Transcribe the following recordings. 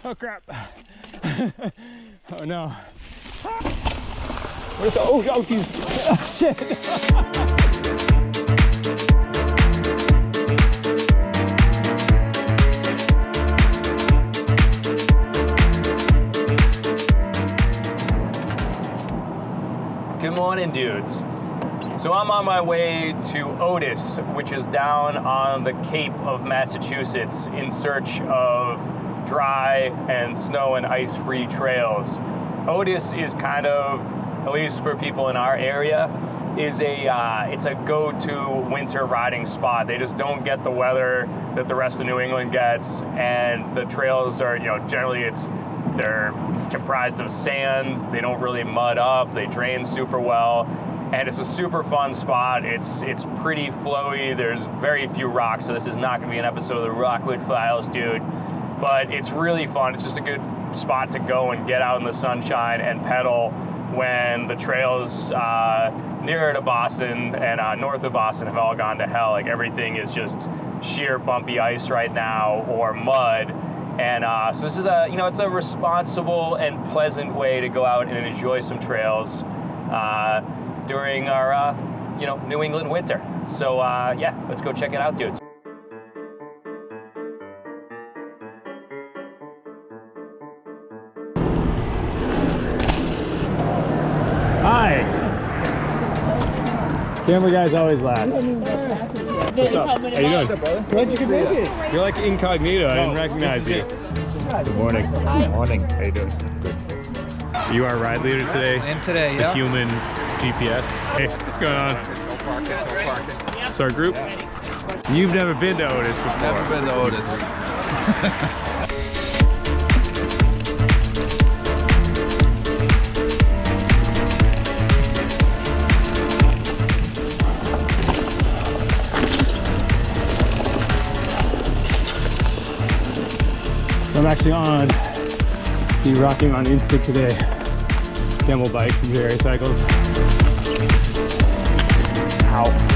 Oh crap. Oh no. What is, oh geez. Oh, shit. Good morning, dudes. So I'm on my way to Otis, which is down on the Cape of Massachusetts, in search of dry and snow and ice-free trails. Otis is kind of, at least for people in our area, is it's a go-to winter riding spot. They just don't get the weather that the rest of New England gets, and the trails are, generally they're comprised of sand. They don't really mud up. They drain super well. And it's a super fun spot. It's pretty flowy. There's very few rocks, so this is not gonna be an episode of the Rockwood Files, dude. But it's really fun. It's just a good spot to go and get out in the sunshine and pedal when the trails nearer to Boston and north of Boston have all gone to hell. Like, everything is just sheer bumpy ice right now, or mud. And so this is it's a responsible and pleasant way to go out and enjoy some trails during our, New England winter. So yeah, let's go check it out, dudes. Hi. Camera guy's always last. What's up? How you doing? Glad you can make it. You're like incognito. I didn't recognize you. Good morning. Good morning. How you doing? Good. You are ride leader today? I am today, yeah. The human GPS. Hey, what's going on? Go park it. It's our group. You've never been to Otis before. Never been to Otis. I'm actually on the Rocking on Instinct today demo bike from Jerry Cycles. Ow.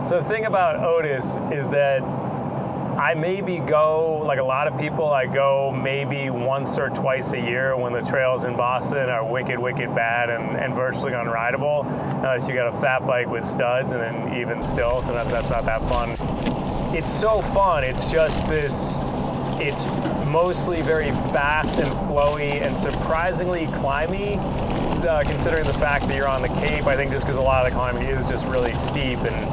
So the thing about Otis is that I maybe go, like a lot of people, I go maybe once or twice a year when the trails in Boston are wicked, wicked bad and virtually unrideable. So you got a fat bike with studs, and then even still, so that's not that fun. It's so fun. It's just this, it's mostly very fast and flowy and surprisingly climby, considering the fact that you're on the Cape. I think just because a lot of the climbing is just really steep and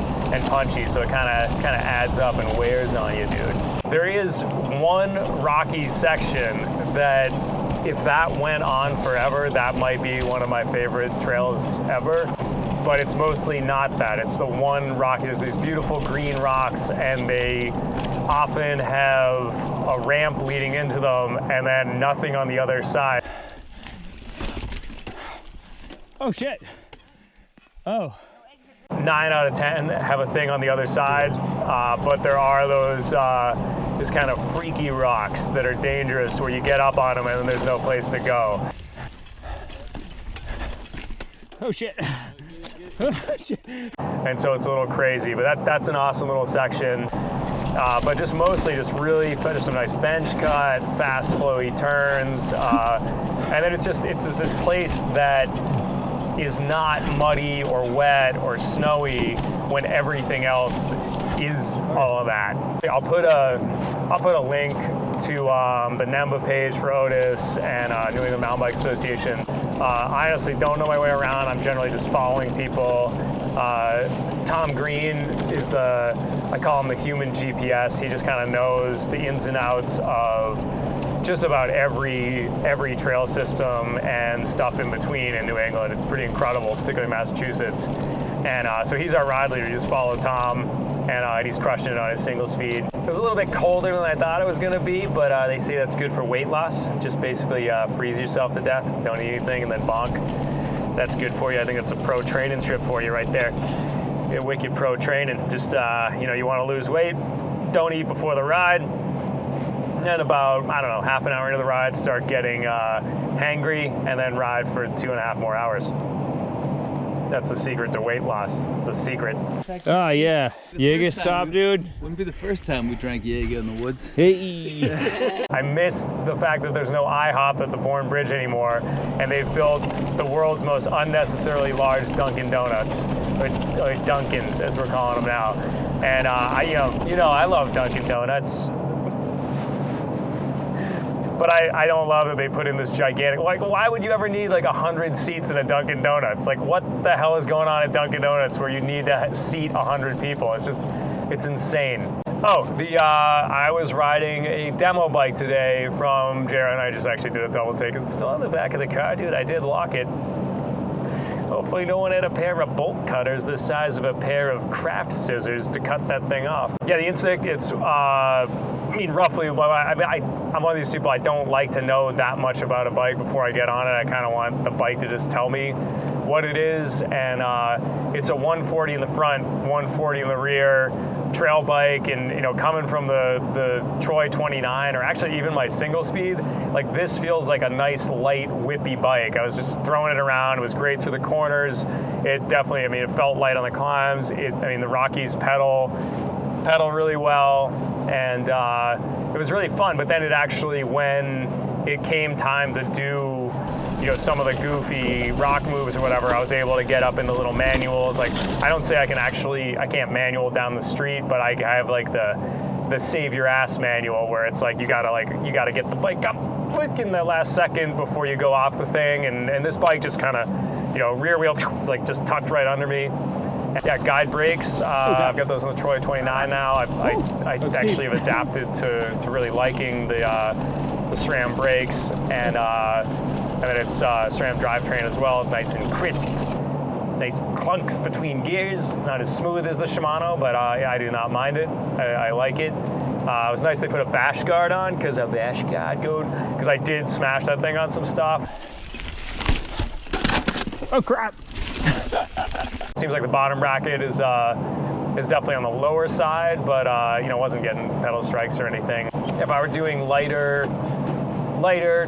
punchy, so it kind of adds up and wears on you, dude. There is one rocky section that, if that went on forever, that might be one of my favorite trails ever. But it's mostly not that. It's the one rocky. There's these beautiful green rocks, and they often have a ramp leading into them and then nothing on the other side. Oh shit. Oh. 9 out of 10 have a thing on the other side, but there are those kind of freaky rocks that are dangerous where you get up on them and then there's no place to go. Oh shit. And so it's a little crazy, but that's an awesome little section. But just mostly just some nice bench cut, fast flowy turns, and then it's just this place that is not muddy or wet or snowy when everything else is all of that. I'll put a link to the NEMBA page for Otis and New England Mountain Bike Association. I honestly don't know my way around. I'm generally just following people. Tom Green is I call him the human GPS. He just kind of knows the ins and outs of just about every trail system and stuff in between in New England. It's pretty incredible, particularly Massachusetts. And so he's our ride leader. You just follow Tom and he's crushing it on his single speed. It was a little bit colder than I thought it was going to be, but they say that's good for weight loss. Just basically freeze yourself to death, don't eat anything, and then bonk. That's good for you. I think that's a pro training trip for you right there. A wicked pro training. Just, you want to lose weight, don't eat before the ride. And about, I don't know, half an hour into the ride, start getting hangry, and then ride for 2.5 more hours. That's the secret to weight loss. It's a secret. Oh, yeah. Jaeger stop, dude. Wouldn't be the first time we drank Jaeger in the woods. Hey. I miss the fact that there's no IHOP at the Bourne Bridge anymore, and they've built the world's most unnecessarily large Dunkin' Donuts, or Dunkins as we're calling them now. And I love Dunkin' Donuts. But I don't love that they put in this gigantic, like, why would you ever need like 100 seats in a Dunkin' Donuts? Like, what the hell is going on at Dunkin' Donuts where you need to seat 100 people? It's insane. Oh, I was riding a demo bike today from Jared, and I just actually did a double take. It's still on the back of the car, dude. I did lock it. Hopefully no one had a pair of bolt cutters the size of a pair of craft scissors to cut that thing off. Yeah, the Instinct, it's, roughly, I'm one of these people, I don't like to know that much about a bike before I get on it. I kind of want the bike to just tell me what it is, and it's a 140 in the front, 140 in the rear, trail bike, and coming from the Troy 29, or actually even my single speed, like this feels like a nice light whippy bike. I was just throwing it around. It was great through the corners. It definitely, it felt light on the climbs. The Rockies pedal really well, and it was really fun. But then it actually, when it came time to do some of the goofy rock moves or whatever, I was able to get up in the little manuals. Like, I don't say I can't manual down the street, but I have like the save your ass manual, where it's like you gotta get the bike up quick in that last second before you go off the thing, and this bike just kind of rear wheel like just tucked right under me. Yeah, guide brakes. I've got those on the Troy 29 now. I actually have adapted to really liking the SRAM brakes, and then it's SRAM drivetrain as well, nice and crisp. Nice clunks between gears. It's not as smooth as the Shimano, but I do not mind it. I like it. It was nice they put a bash guard on, because a bash guard, dude, because I did smash that thing on some stuff. Oh crap! Seems like the bottom bracket is definitely on the lower side, but wasn't getting pedal strikes or anything. If I were doing lighter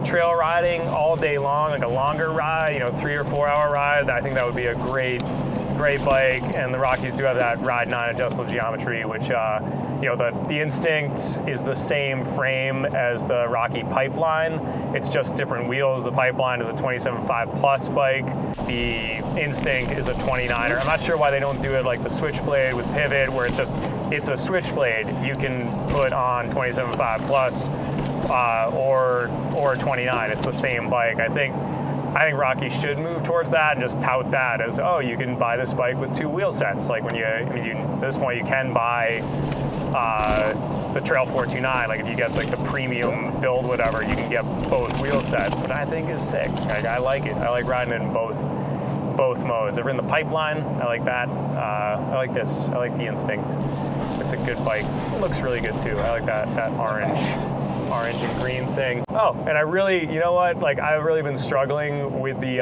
trail riding all day long, like a longer ride, 3 or 4 hour ride, I think that would be a great bike. And the Rockies do have that Ride 9 adjustable geometry, which the Instinct is the same frame as the Rocky Pipeline. It's just different wheels. The Pipeline is a 27.5 plus bike. The Instinct is a 29er. I'm not sure why they don't do it like the Switchblade with pivot, where it's a Switchblade you can put on 27.5 plus or 29. It's the same bike. I think Rocky should move towards that and just tout that as, oh, you can buy this bike with 2 wheel sets. Like at this point you can buy the Trail 429. Like if you get like the premium build, whatever, you can get both wheel sets, which I think is sick. I like it. I like riding it in both modes. I've ridden the Pipeline. I like that. I like this. I like the Instinct. It's a good bike. It looks really good too. I like that orange and green thing. Oh, and I really, I've really been struggling with the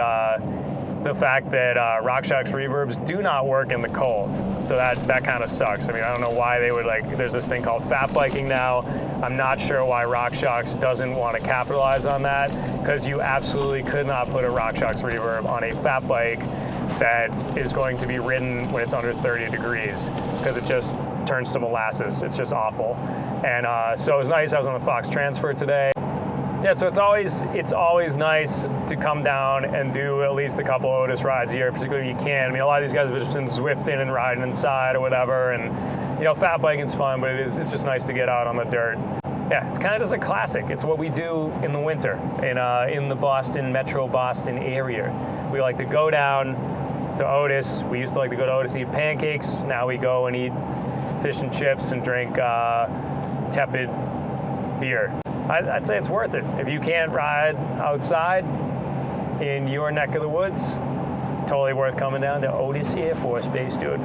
fact that RockShox reverbs do not work in the cold. So that kind of sucks. I don't know why they would there's this thing called fat biking now. I'm not sure why RockShox doesn't want to capitalize on that, because you absolutely could not put a RockShox reverb on a fat bike that is going to be ridden when it's under 30 degrees, because it just turns to molasses. It's just awful. And so it was nice. I was on the Fox Transfer today. Yeah, so it's always nice to come down and do at least a couple Otis rides here, particularly if you can. A lot of these guys have just been Zwifting and riding inside or whatever, and fat biking's fun, but it's just nice to get out on the dirt. Yeah, it's kind of just a classic. It's what we do in the winter in the Metro Boston area. We like to go down to Otis. We used to like to go to Otis and eat pancakes. Now we go and eat fish and chips and drink tepid beer. I'd say it's worth it. If you can't ride outside in your neck of the woods, totally worth coming down to Otis Air Force Base, dude.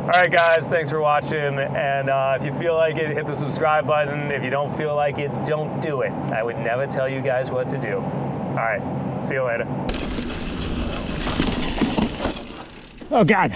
All right, guys, thanks for watching. And if you feel like it, hit the subscribe button. If you don't feel like it, don't do it. I would never tell you guys what to do. All right, see you later. Oh, God.